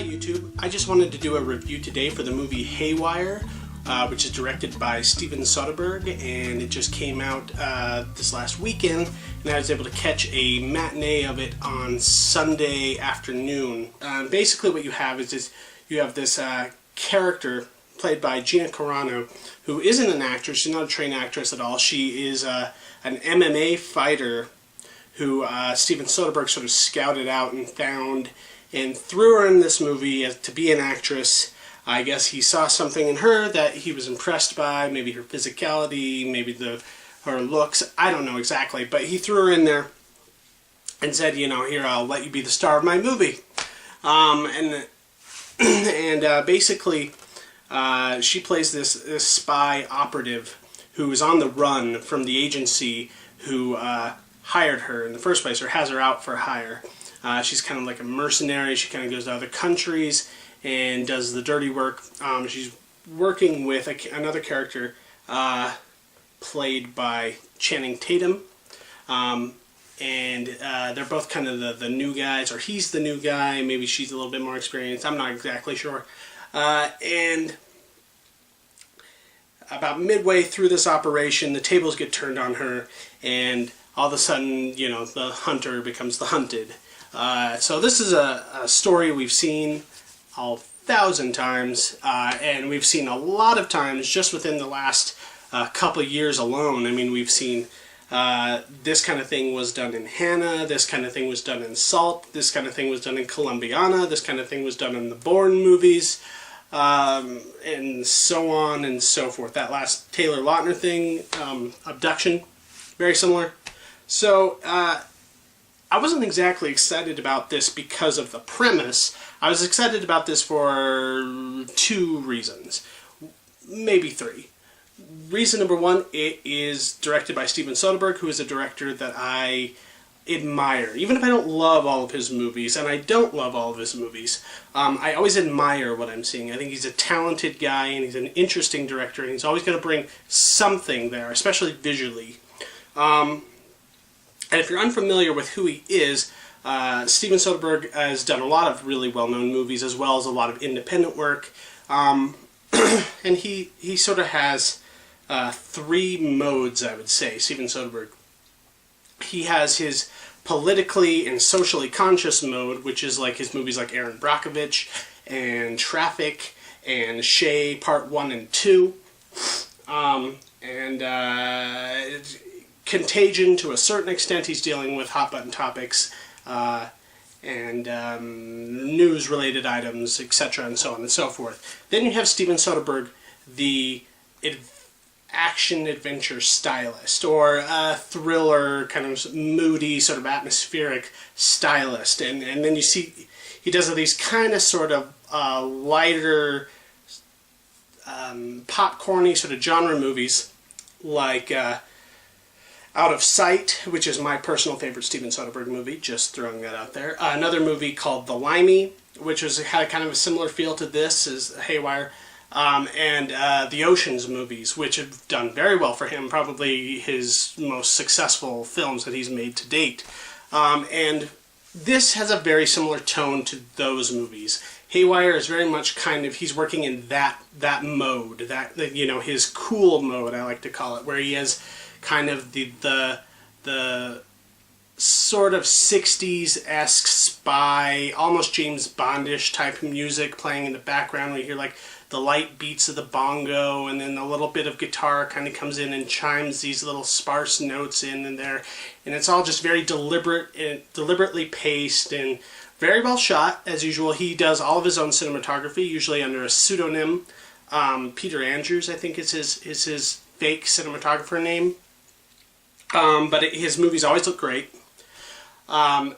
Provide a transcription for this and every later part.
Hi YouTube, I just wanted to do a review today for the movie Haywire, which is directed by Steven Soderbergh, and it just came out this last weekend, and I was able to catch a matinee of it on Sunday afternoon. Basically what you have is you have this character played by Gina Carano, who isn't an actress. She's not a trained actress at all. She is an MMA fighter who Steven Soderbergh sort of scouted out and found and threw her in this movie to be an actress. I guess he saw something in her that he was impressed by, maybe her physicality, maybe her looks, I don't know exactly, but he threw her in there and said, you know, here, I'll let you be the star of my movie. Basically, she plays this spy operative who is on the run from the agency who hired her in the first place, or has her out for hire. She's kind of like a mercenary. She kind of goes to other countries and does the dirty work. She's working with another character played by Channing Tatum. They're both kind of the new guys, or he's the new guy. Maybe she's a little bit more experienced. I'm not exactly sure. And about midway through this operation, the tables get turned on her, and all of a sudden, you know, the hunter becomes the hunted. So this is a story we've seen 1,000 times, and we've seen a lot of times just within the last couple of years alone. I mean, we've seen this kind of thing was done in Hannah, this kind of thing was done in Salt, this kind of thing was done in Columbiana, this kind of thing was done in the Bourne movies, and so on and so forth. That last Taylor Lautner thing, Abduction, very similar. So, I wasn't exactly excited about this because of the premise. I was excited about this for two reasons, maybe three. Reason number one, it is directed by Steven Soderbergh, who is a director that I admire. Even if I don't love all of his movies, and I don't love all of his movies, I always admire what I'm seeing. I think he's a talented guy, and he's an interesting director, and he's always going to bring something there, especially visually. And if you're unfamiliar with who he is, Steven Soderbergh has done a lot of really well-known movies as well as a lot of independent work. And he sort of has three modes, I would say, Steven Soderbergh. He has his politically and socially conscious mode, which is like his movies like Aaron Brockovich and Traffic and Shay Part 1 and 2. Contagion, to a certain extent, he's dealing with hot-button topics and news-related items, etc., and so on and so forth. Then you have Steven Soderbergh, the action-adventure stylist, or thriller, kind of moody, sort of atmospheric stylist. And then you see he does these kind of sort of lighter, popcorny sort of genre movies, like Out of Sight, which is my personal favorite Steven Soderbergh movie, just throwing that out there. Another movie called The Limey, which had kind of a similar feel to this as Haywire, and the Oceans movies, which have done very well for him, probably his most successful films that he's made to date. And this has a very similar tone to those movies. Haywire is very much kind of, he's working in that mode, that, you know, his cool mode, I like to call it, where he has kind of the sort of 60s-esque spy, almost James Bondish type music playing in the background, where you hear like the light beats of the bongo, and then a little bit of guitar kind of comes in and chimes these little sparse notes in and there, and it's all just very deliberately paced and very well shot, as usual. He does all of his own cinematography, usually under a pseudonym. Peter Andrews, I think, is his fake cinematographer name. But his movies always look great. And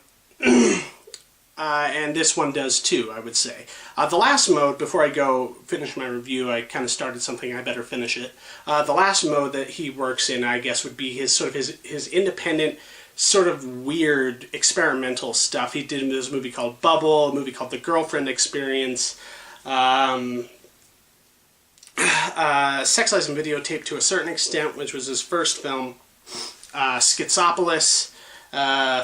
this one does too, I would say. The last mode, before I go finish my review, I kind of started something, I better finish it. The last mode that he works in, I guess, would be his independent, sort of weird, experimental stuff. He did this movie called Bubble, a movie called The Girlfriend Experience, Sex, Lies, and Videotape to a certain extent, which was his first film, Schizopolis,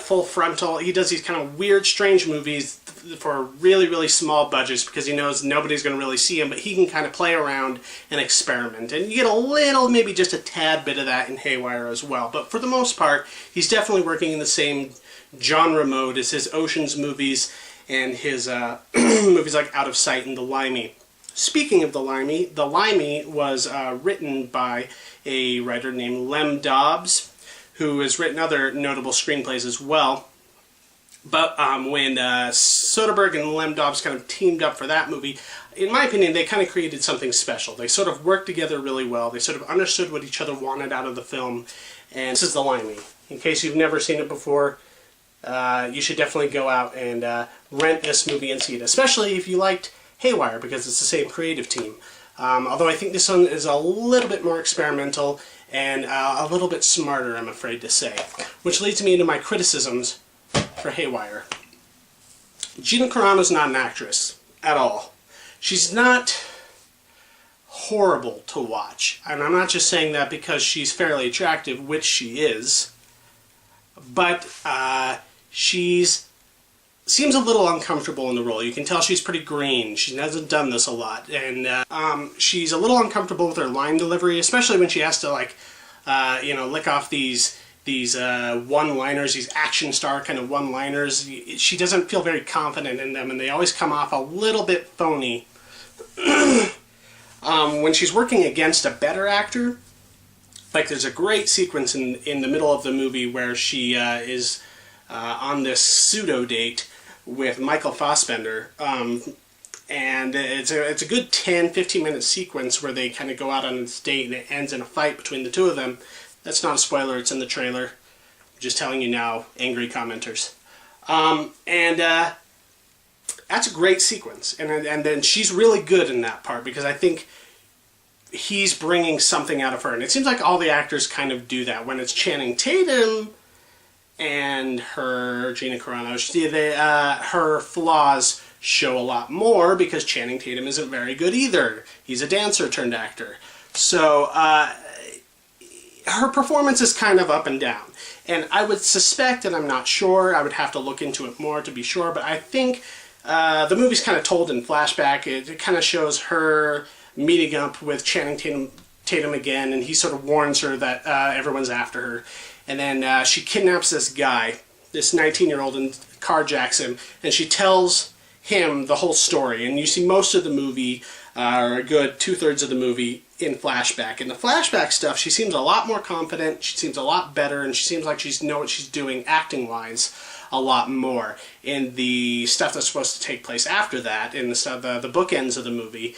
full frontal. He does these kind of weird, strange movies for really, really small budgets because he knows nobody's going to really see him, but he can kind of play around and experiment. And you get a little, maybe just a tad bit of that in Haywire as well. But for the most part, he's definitely working in the same genre mode as his Ocean's movies and his movies like Out of Sight and The Limey. Speaking of The Limey was written by a writer named Lem Dobbs, who has written other notable screenplays as well. But when Soderbergh and Lem Dobbs kind of teamed up for that movie, in my opinion, they kind of created something special. They sort of worked together really well. They sort of understood what each other wanted out of the film. And this is The Limey. In case you've never seen it before, you should definitely go out and rent this movie and see it, especially if you liked Haywire, because it's the same creative team. Although I think this one is a little bit more experimental and a little bit smarter, I'm afraid to say. Which leads me into my criticisms for Haywire. Gina Carano's not an actress at all. She's not horrible to watch. And I'm not just saying that because she's fairly attractive, which she is, but she's seems a little uncomfortable in the role. You can tell she's pretty green. She hasn't done this a lot. And she's a little uncomfortable with her line delivery, especially when she has to, like, you know, lick off these one-liners, these action star kind of one-liners. She doesn't feel very confident in them, and they always come off a little bit phony. When she's working against a better actor, like there's a great sequence in the middle of the movie where she is on this pseudo-date with Michael Fassbender, and it's a good 10-15 minute sequence where they kind of go out on this date and it ends in a fight between the two of them. That's not a spoiler, it's in the trailer. I'm just telling you now, angry commenters. That's a great sequence, and then she's really good in that part because I think he's bringing something out of her, and it seems like all the actors kind of do that. When it's Channing Tatum and her Gina Carano, her flaws show a lot more because Channing Tatum isn't very good either. He's a dancer turned actor. So her performance is kind of up and down. And I would suspect, and I'm not sure, I would have to look into it more to be sure, but I think the movie's kind of told in flashback. It kind of shows her meeting up with Channing Tatum again, and he sort of warns her that everyone's after her. And then she kidnaps this guy, this 19-year-old, and carjacks him, and she tells him the whole story. And you see most of the movie, or a good 2/3 of the movie, in flashback. In the flashback stuff, she seems a lot more confident, she seems a lot better, and she seems like she knows what she's doing acting-wise a lot more. In the stuff that's supposed to take place after that, in the stuff, the bookends of the movie,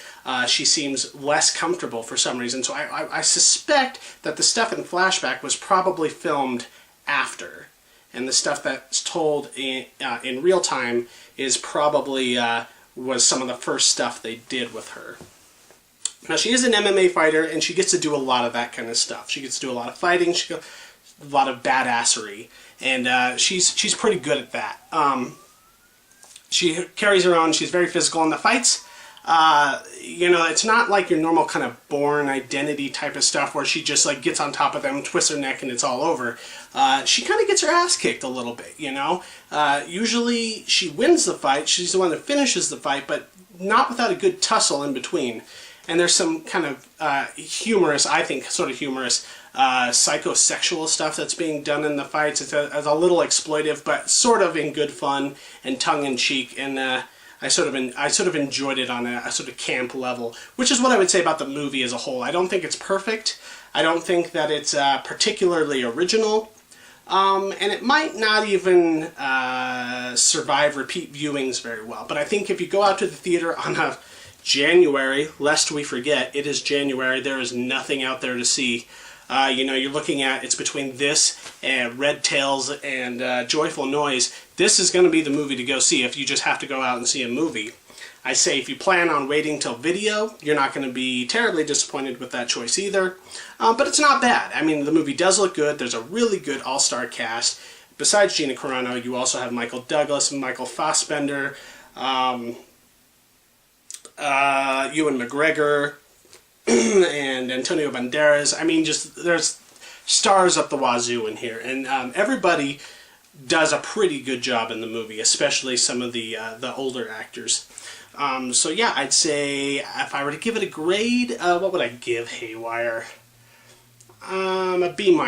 she seems less comfortable for some reason. So I suspect that the stuff in flashback was probably filmed after, and the stuff that's told in real time is probably was some of the first stuff they did with her. Now, she is an MMA fighter, and she gets to do a lot of that kind of stuff. She gets to do a lot of fighting, a lot of badassery, and she's pretty good at that. She carries her own. She's very physical in the fights. You know, it's not like your normal kind of Bourne Identity type of stuff where she just like gets on top of them, twists her neck, and it's all over. She kind of gets her ass kicked a little bit, you know. Usually she wins the fight. She's the one that finishes the fight, but not without a good tussle in between. And there's some kind of humorous, I think, sort of humorous psychosexual stuff that's being done in the fights. It's a little exploitive, but sort of in good fun and tongue-in-cheek. And I sort of enjoyed it on a sort of camp level, which is what I would say about the movie as a whole. I don't think it's perfect. I don't think that it's particularly original. And it might not even survive repeat viewings very well. But I think if you go out to the theater on a January, lest we forget, it is January, there is nothing out there to see. You know, you're looking at, it's between this and Red Tails and Joyful Noise. This is going to be the movie to go see if you just have to go out and see a movie. I say if you plan on waiting till video, you're not going to be terribly disappointed with that choice either. But it's not bad. I mean, the movie does look good. There's a really good all-star cast. Besides Gina Carano, you also have Michael Douglas and Michael Fassbender, Ewan McGregor, and Antonio Banderas. I mean, just there's stars up the wazoo in here, and everybody does a pretty good job in the movie, especially some of the older actors. So yeah, I'd say if I were to give it a grade, what would I give Haywire? A B-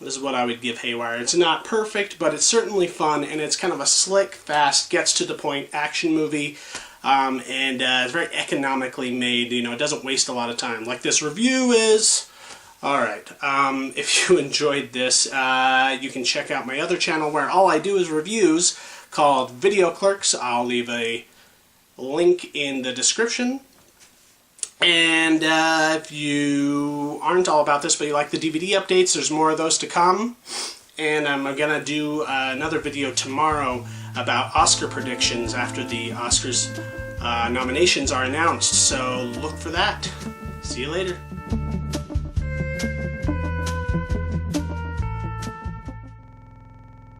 is what I would give Haywire. It's not perfect, but it's certainly fun, and it's kind of a slick, fast, gets to the point action movie, and it's very economically made. You know, it doesn't waste a lot of time, like this review is. Alright, if you enjoyed this, you can check out my other channel where all I do is reviews, called Videoclerks. I'll leave a link in the description. And if you aren't all about this, but you like the DVD updates, there's more of those to come. And I'm going to do another video tomorrow about Oscar predictions after the Oscars nominations are announced. So look for that. See you later.